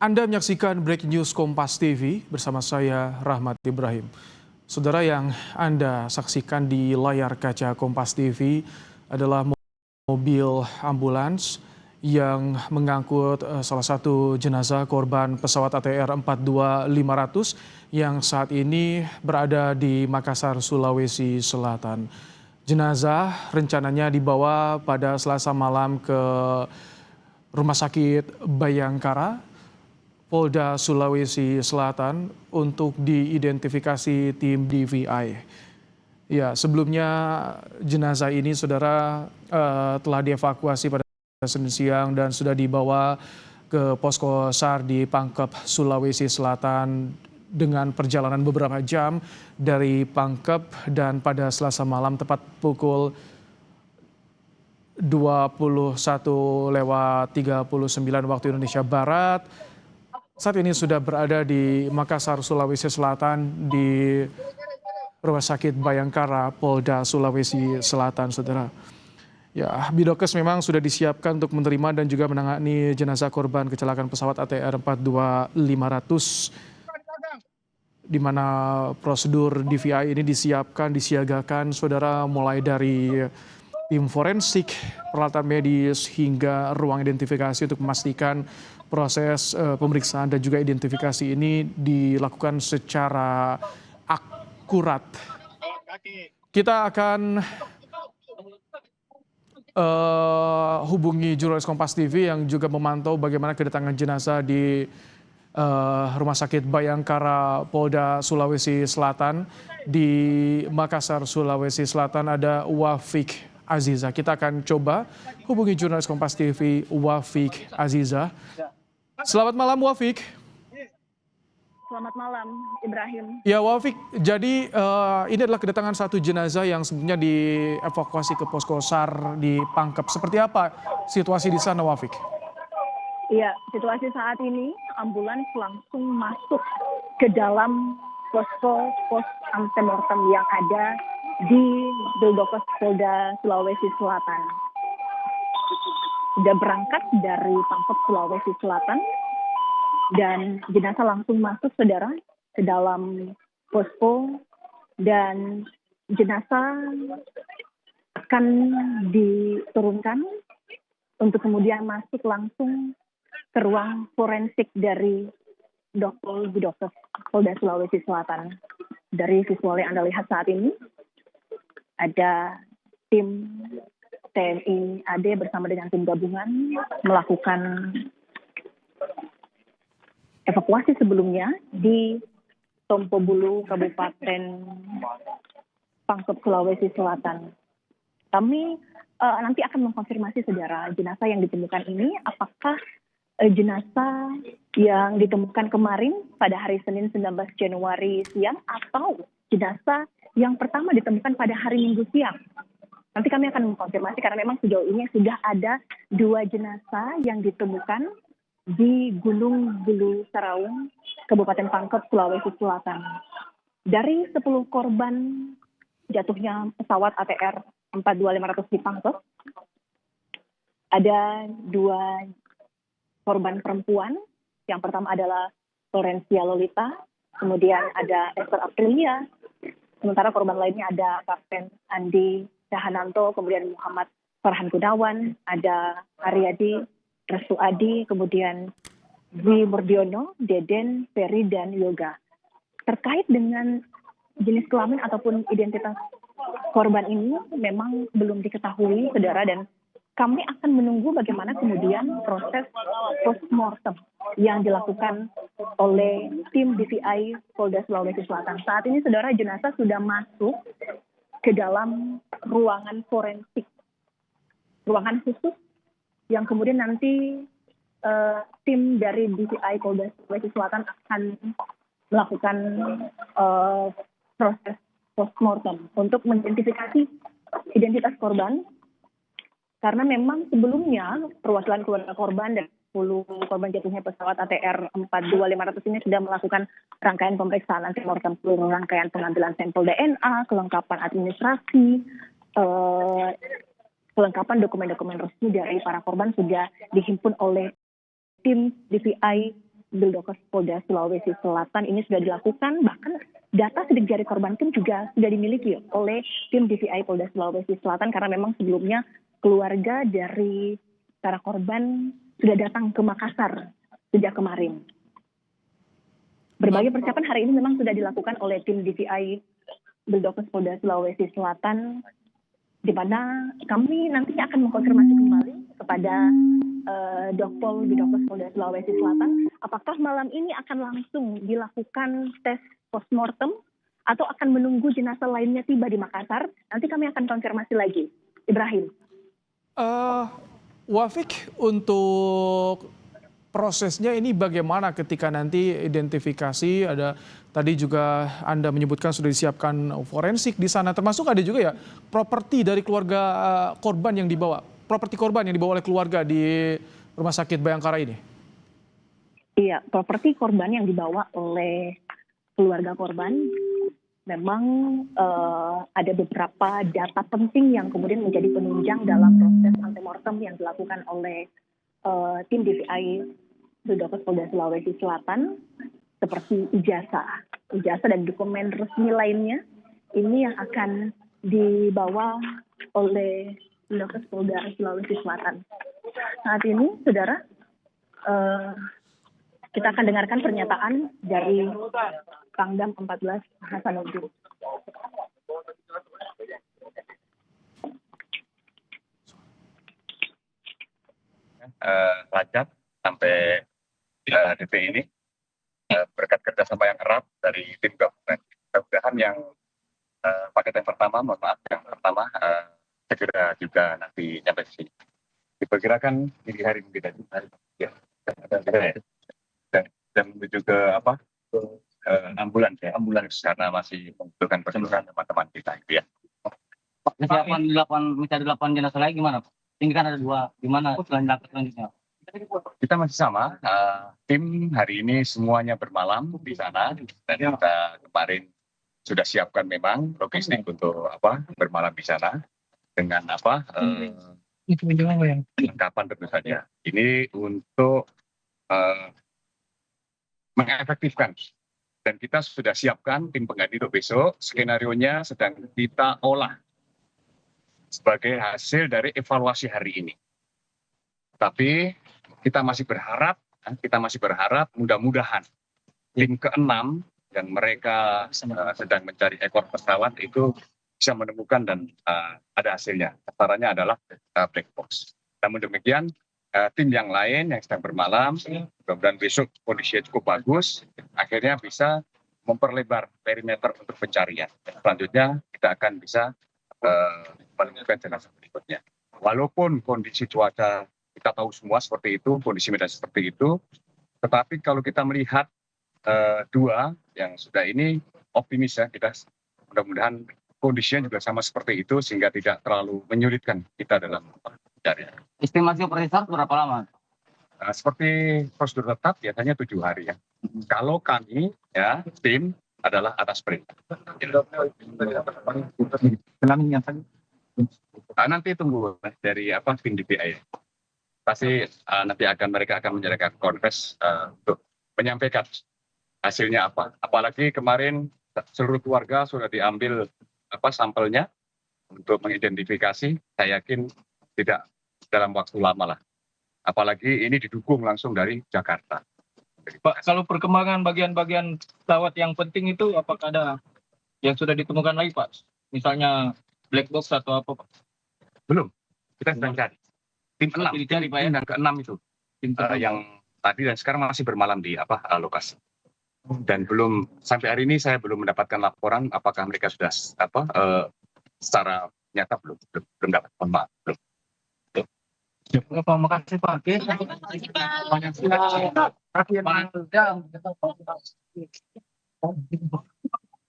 Anda menyaksikan Breaking News Kompas TV bersama saya Rahmat Ibrahim. Saudara, yang Anda saksikan di layar kaca Kompas TV adalah mobil ambulans yang mengangkut salah satu jenazah korban pesawat ATR 42500 yang saat ini berada di Makassar, Sulawesi Selatan. Jenazah rencananya dibawa pada Selasa malam ke Rumah Sakit Bayangkara, Polda Sulawesi Selatan untuk diidentifikasi tim DVI. Ya, sebelumnya jenazah ini saudara telah dievakuasi pada Senin siang dan sudah dibawa ke posko SAR di Pangkep, Sulawesi Selatan dengan perjalanan beberapa jam dari Pangkep, dan pada Selasa malam tepat pukul 21:39 waktu Indonesia Barat. Saat ini sudah berada di Makassar, Sulawesi Selatan di Rumah Sakit Bayangkara, Polda Sulawesi Selatan, saudara. Ya, Bidokes memang sudah disiapkan untuk menerima dan juga menangani jenazah korban kecelakaan pesawat ATR 42500, di mana prosedur DVI ini disiagakan, saudara, mulai dari tim forensik, peralatan medis, hingga ruang identifikasi untuk memastikan proses pemeriksaan dan juga identifikasi ini dilakukan secara akurat. Kita akan hubungi jurnalis Kompas TV yang juga memantau bagaimana kedatangan jenazah di Rumah Sakit Bayangkara, Polda Sulawesi Selatan. Di Makassar, Sulawesi Selatan ada Wafik Aziza. Kita akan coba hubungi jurnalis Kompas TV Wafik Aziza. Selamat malam, Wafik. Selamat malam, Ibrahim. Ya, Wafik, jadi ini adalah kedatangan satu jenazah yang sebenarnya dievakuasi ke posko SAR di Pangkep. Seperti apa situasi di sana, Wafik? Iya, situasi saat ini ambulans langsung masuk ke dalam posko pos antemortem yang ada di Bidokes Polda Sulawesi Selatan. Sudah berangkat dari Pangkep, Sulawesi Selatan, dan jenazah langsung masuk, saudara, ke dalam posko, dan jenazah akan diturunkan untuk kemudian masuk langsung ke ruang forensik dari Dokter Bidokes Polda Sulawesi Selatan. Dari visual yang Anda lihat saat ini, ada tim TNI AD bersama dengan tim gabungan melakukan evakuasi sebelumnya di Tompobulu, Kabupaten Pangkep, Sulawesi Selatan. Kami nanti akan mengkonfirmasi, saudara, jenazah yang ditemukan ini apakah jenazah yang ditemukan kemarin pada hari Senin 19 Januari siang atau jenazah yang pertama ditemukan pada hari Minggu siang. Nanti kami akan mengkonfirmasi karena memang sejauh ini sudah ada 2 jenazah yang ditemukan di Gunung Bulu Saraung, Kabupaten Pangkep, Sulawesi Selatan. Dari 10 korban jatuhnya pesawat ATR 42500 di Pangkep, ada 2 korban perempuan. Yang pertama adalah Florencia Lolita, kemudian ada Esther Aprilia, sementara korban lainnya ada Kapten Andi Dahananto, kemudian Muhammad Farhan Gunawan, ada Aryadi Restu Adi, kemudian Dwi Murdiono, Deden, Ferry, dan Yoga. Terkait dengan jenis kelamin ataupun identitas korban ini memang belum diketahui, saudara, dan kami akan menunggu bagaimana kemudian proses postmortem yang dilakukan oleh tim DVI Polda Sulawesi Selatan. Saat ini, saudara, jenazah sudah masuk ke dalam ruangan forensik, ruangan khusus yang kemudian nanti tim dari DVI Polda Sulawesi Selatan akan melakukan proses postmortem untuk mengidentifikasi identitas korban. Karena memang sebelumnya perwakilan keluarga korban dan 10 korban jatuhnya pesawat ATR 42500 ini sudah melakukan rangkaian pemeriksaan antemortem, seluruh rangkaian pengambilan sampel DNA, kelengkapan administrasi, kelengkapan dokumen-dokumen resmi dari para korban sudah dihimpun oleh tim DVI Bildokes Polda Sulawesi Selatan ini sudah dilakukan, bahkan data sidik jari korban pun juga sudah dimiliki oleh tim DVI Polda Sulawesi Selatan karena memang sebelumnya keluarga dari para korban sudah datang ke Makassar sejak kemarin. Berbagai persiapan hari ini memang sudah dilakukan oleh tim DVI Bildokes Polda Sulawesi Selatan, di mana kami nantinya akan mengkonfirmasi kembali kepada Dokpol Bildokes Polda Sulawesi Selatan, apakah malam ini akan langsung dilakukan tes postmortem atau akan menunggu jenazah lainnya tiba di Makassar. Nanti kami akan konfirmasi lagi. Ibrahim. Wafik, untuk prosesnya ini bagaimana ketika nanti identifikasi, ada tadi juga Anda menyebutkan sudah disiapkan forensik di sana, termasuk ada juga ya properti dari keluarga korban yang dibawa, properti korban yang dibawa oleh keluarga di Rumah Sakit Bayangkara ini? Iya, properti korban yang dibawa oleh keluarga korban memang ada beberapa data penting yang kemudian menjadi penunjang dalam proses antemortem yang dilakukan oleh tim DVI Bildokes Polda Sulawesi Selatan, seperti ijazah dan dokumen resmi lainnya, ini yang akan dibawa oleh Bildokes Polda Sulawesi Selatan. Saat ini, saudara, kita akan dengarkan pernyataan dari Pangdam 14 Hasanuddin. Lancar sampai detik ini berkat kerjasama yang erat dari tim gabungan. Mudah-mudahan yang paket yang pertama, segera juga nanti nyampe di sini. Diperkirakan di hari mungkin hari ya. Dan menuju ke ambulans karena masih membutuhkan perlindungan teman-teman kita itu ya. Mencari 8 jenazah lagi gimana, Pak? Ini kan ada 2, gimana selanjutnya? Kita masih sama, tim hari ini semuanya bermalam di sana dan kita kemarin sudah siapkan memang logistik untuk bermalam di sana dengan lengkapan tentu saja. Ini untuk mengefektifkan dan kita sudah siapkan tim pengganti untuk besok. Skenarionya sedang kita olah sebagai hasil dari evaluasi hari ini. Tapi kita masih berharap mudah-mudahan tim ke-6 yang mereka sedang mencari ekor pesawat itu bisa menemukan dan ada hasilnya. Sasarannya adalah black box. Namun demikian tim yang lain yang sedang bermalam, mudah-mudahan besok kondisinya cukup bagus, akhirnya bisa memperlebar perimeter untuk pencarian. Selanjutnya kita akan bisa menemukan jenazah berikutnya. Walaupun kondisi cuaca kita tahu semua seperti itu, kondisi medan seperti itu, tetapi kalau kita melihat 2 yang sudah ini optimis ya, kita mudah-mudahan kondisinya juga sama seperti itu sehingga tidak terlalu menyulitkan kita dalam pencarian. Estimasi operasi SAR berapa lama? Seperti prosedur tetap biasanya 7 hari ya. Kalau kami ya tim adalah atas perintah. Nanti tunggu dari tim DPI. Pasti nanti mereka akan menjalankan konfes untuk menyampaikan hasilnya apa. Apalagi kemarin seluruh keluarga sudah diambil sampelnya untuk mengidentifikasi. Saya yakin tidak dalam waktu lama lah. Apalagi ini didukung langsung dari Jakarta. Pak, kalau perkembangan bagian-bagian pesawat yang penting itu apakah ada yang sudah ditemukan lagi, Pak? Misalnya black box atau apa, Pak? Belum. Kita sedang cari. Tim 6, dicari, Pak, ya? Yang ke-6 itu. Yang tadi dan sekarang masih bermalam di lokasi. Dan belum sampai hari ini saya belum mendapatkan laporan apakah mereka sudah secara nyata belum dapat. Mohon maaf, belum. Terima kasih, Pak.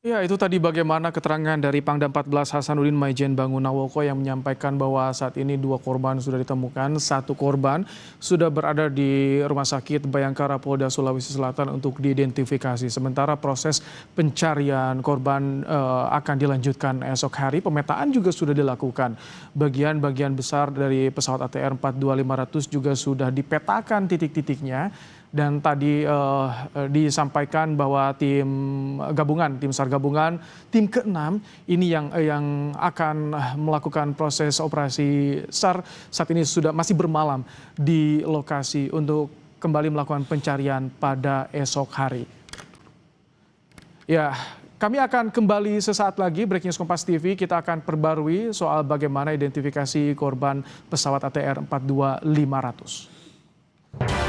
Ya, itu tadi bagaimana keterangan dari Pangdam 14 Hasanuddin Maijen Bangunawoko yang menyampaikan bahwa saat ini 2 korban sudah ditemukan, 1 korban sudah berada di Rumah Sakit Bayangkara Polda Sulawesi Selatan untuk diidentifikasi. Sementara proses pencarian korban akan dilanjutkan esok hari. Pemetaan juga sudah dilakukan. Bagian-bagian besar dari pesawat ATR 42500 juga sudah dipetakan titik-titiknya. Dan tadi disampaikan bahwa tim SAR gabungan, tim ke-6 ini yang akan melakukan proses operasi SAR saat ini masih bermalam di lokasi untuk kembali melakukan pencarian pada esok hari. Ya, kami akan kembali sesaat lagi, Breaking News Kompas TV. Kita akan perbarui soal bagaimana identifikasi korban pesawat ATR 42500.